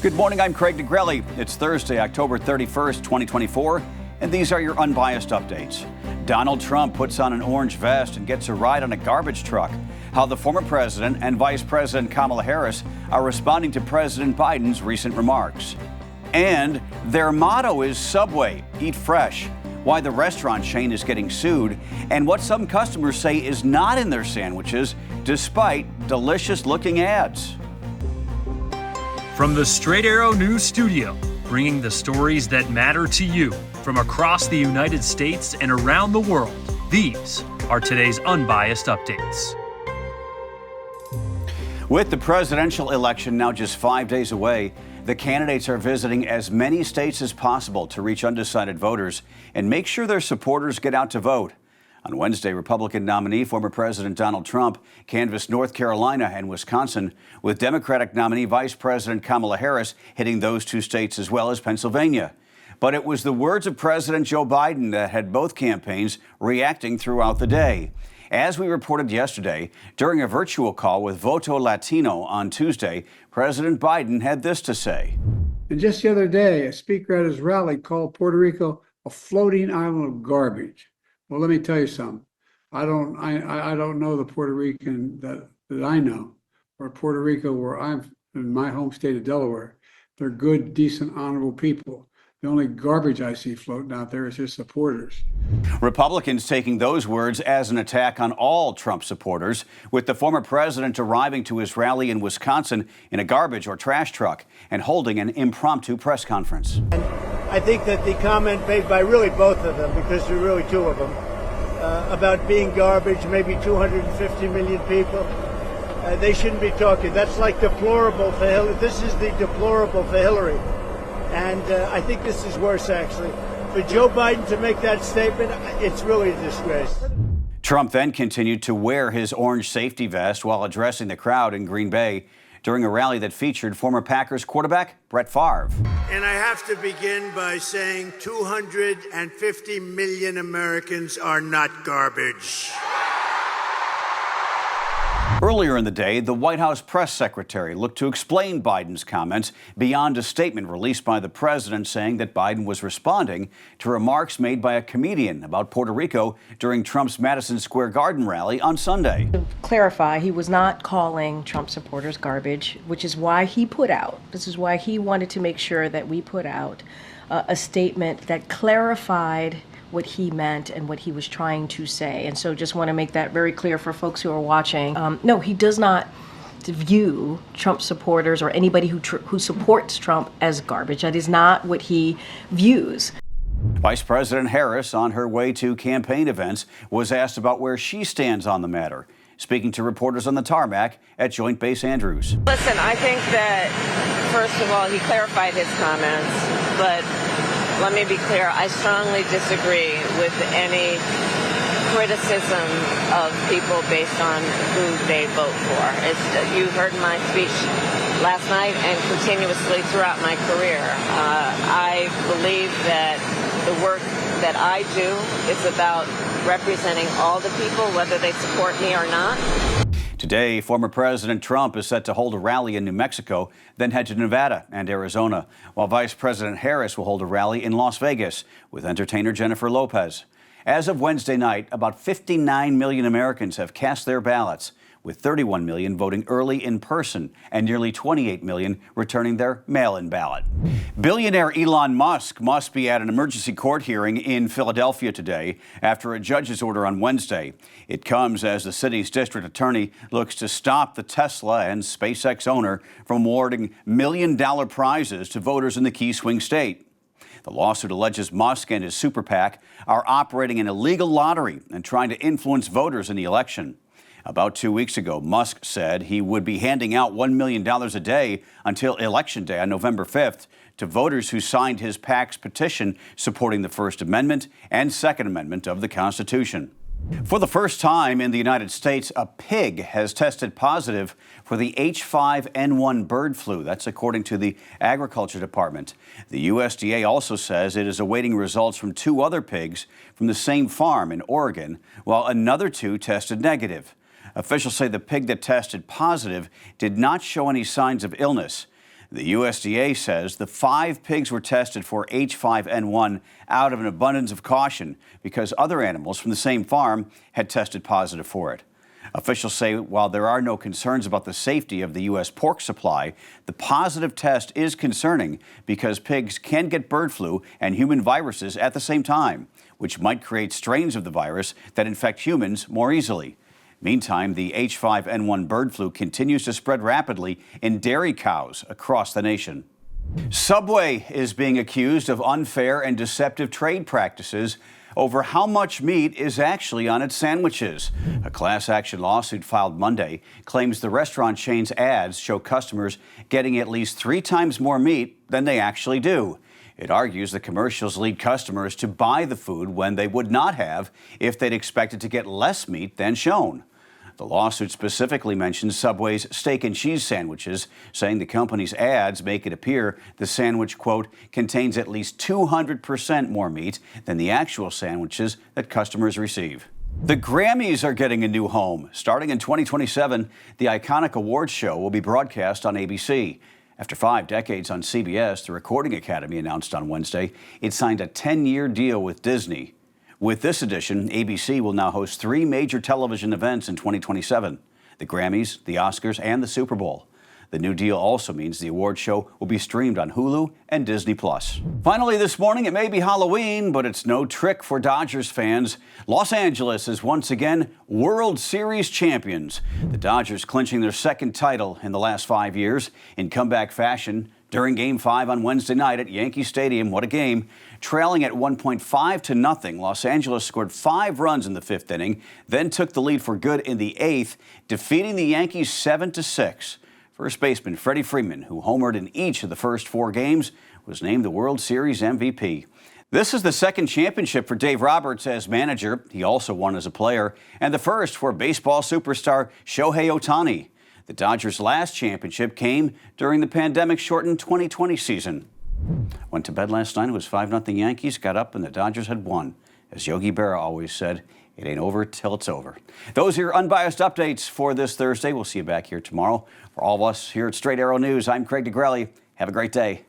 Good morning, I'm Craig Negrelli. It's Thursday, October 31st, 2024, and these are your Unbiased Updates. Donald Trump puts on an orange vest and gets a ride on a garbage truck. How the former president and Vice President Kamala Harris are responding to President Biden's recent remarks. And their motto is Subway, eat fresh. Why the restaurant chain is getting sued, and what some customers say is not in their sandwiches, despite delicious-looking ads. From the Straight Arrow News Studio, bringing the stories that matter to you from across the United States and around the world, these are today's Unbiased Updates. With the presidential election now just 5 days away, the candidates are visiting as many states as possible to reach undecided voters and make sure their supporters get out to vote. On Wednesday, Republican nominee former President Donald Trump canvassed North Carolina and Wisconsin, with Democratic nominee Vice President Kamala Harris hitting those two states as well as Pennsylvania. But it was the words of President Joe Biden that had both campaigns reacting throughout the day. As we reported yesterday, during a virtual call with Voto Latino on Tuesday, President Biden had this to say. And just the other day, a speaker at his rally called Puerto Rico a floating island of garbage. Well, let me tell you something. I don't know the Puerto Rican that I know, or Puerto Rico where I'm in my home state of Delaware. They're good, decent, honorable people. The only garbage I see floating out there is his supporters. Republicans taking those words as an attack on all Trump supporters, with the former president arriving to his rally in Wisconsin in a garbage or trash truck and holding an impromptu press conference. And I think that the comment made by really both of them, because there are really two of them, about being garbage, maybe 250 million people, they shouldn't be talking. That's like deplorable for Hillary. This is the deplorable for Hillary. And I think this is worse, actually. For Joe Biden to make that statement, it's really a disgrace. Trump then continued to wear his orange safety vest while addressing the crowd in Green Bay during a rally that featured former Packers quarterback Brett Favre. And I have to begin by saying 250 million Americans are not garbage. Earlier in the day, the White House press secretary looked to explain Biden's comments beyond a statement released by the president saying that Biden was responding to remarks made by a comedian about Puerto Rico during Trump's Madison Square Garden rally on Sunday. To clarify, he was not calling Trump supporters garbage, which is why he this is why he wanted to make sure that we put out a statement that clarified what he meant and what he was trying to say. And so just want to make that very clear for folks who are watching. No, he does not view Trump supporters or anybody who supports Trump as garbage. That is not what he views. Vice President Harris, on her way to campaign events, was asked about where she stands on the matter, speaking to reporters on the tarmac at Joint Base Andrews. Listen, I think that, first of all, he clarified his comments, but let me be clear, I strongly disagree with any criticism of people based on who they vote for. You heard my speech last night and continuously throughout my career. I believe that the work that I do is about representing all the people, whether they support me or not. Today, former President Trump is set to hold a rally in New Mexico, then head to Nevada and Arizona, while Vice President Harris will hold a rally in Las Vegas with entertainer Jennifer Lopez. As of Wednesday night, about 59 million Americans have cast their ballots, with 31 million voting early in person and nearly 28 million returning their mail-in ballot. Billionaire Elon Musk must be at an emergency court hearing in Philadelphia today after a judge's order on Wednesday. It comes as the city's district attorney looks to stop the Tesla and SpaceX owner from awarding million-dollar prizes to voters in the key swing state. The lawsuit alleges Musk and his super PAC are operating an illegal lottery and trying to influence voters in the election. About 2 weeks ago, Musk said he would be handing out $1 million a day until Election Day on November 5th to voters who signed his PAC's petition supporting the First Amendment and Second Amendment of the Constitution. For the first time in the United States, a pig has tested positive for the H5N1 bird flu. That's according to the Agriculture Department. The USDA also says it is awaiting results from 2 other pigs from the same farm in Oregon, while another 2 tested negative. Officials say the pig that tested positive did not show any signs of illness. The USDA says the 5 pigs were tested for H5N1 out of an abundance of caution because other animals from the same farm had tested positive for it. Officials say while there are no concerns about the safety of the U.S. pork supply, the positive test is concerning because pigs can get bird flu and human viruses at the same time, which might create strains of the virus that infect humans more easily. Meantime, the H5N1 bird flu continues to spread rapidly in dairy cows across the nation. Subway is being accused of unfair and deceptive trade practices over how much meat is actually on its sandwiches. A class action lawsuit filed Monday claims the restaurant chain's ads show customers getting at least 3 times more meat than they actually do. It argues the commercials lead customers to buy the food when they would not have if they'd expected to get less meat than shown. The lawsuit specifically mentions Subway's steak and cheese sandwiches, saying the company's ads make it appear the sandwich, quote, contains at least 200% more meat than the actual sandwiches that customers receive. The Grammys are getting a new home. Starting in 2027, the iconic awards show will be broadcast on ABC. After 5 decades on CBS, the Recording Academy announced on Wednesday it signed a 10-year deal with Disney. With this edition, ABC will now host 3 major television events in 2027, the Grammys, the Oscars, and the Super Bowl. The new deal also means the award show will be streamed on Hulu and Disney+. Finally this morning, it may be Halloween, but it's no trick for Dodgers fans. Los Angeles is once again World Series champions. The Dodgers clinching their 2nd title in the last 5 years in comeback fashion during Game 5 on Wednesday night at Yankee Stadium. What a game. Trailing at 1.5 to nothing, Los Angeles scored 5 runs in the 5th inning, then took the lead for good in the 8th, defeating the Yankees 7-6. First baseman Freddie Freeman, who homered in each of the first 4 games, was named the World Series MVP. This is the 2nd championship for Dave Roberts as manager. He also won as a player, and the first for baseball superstar Shohei Ohtani. The Dodgers' last championship came during the pandemic-shortened 2020 season. Went to bed last night, it was 5-0 Yankees, got up and the Dodgers had won. As Yogi Berra always said, it ain't over till it's over. Those are your unbiased updates for this Thursday. We'll see you back here tomorrow. For all of us here at Straight Arrow News, I'm Craig DeGrelli. Have a great day.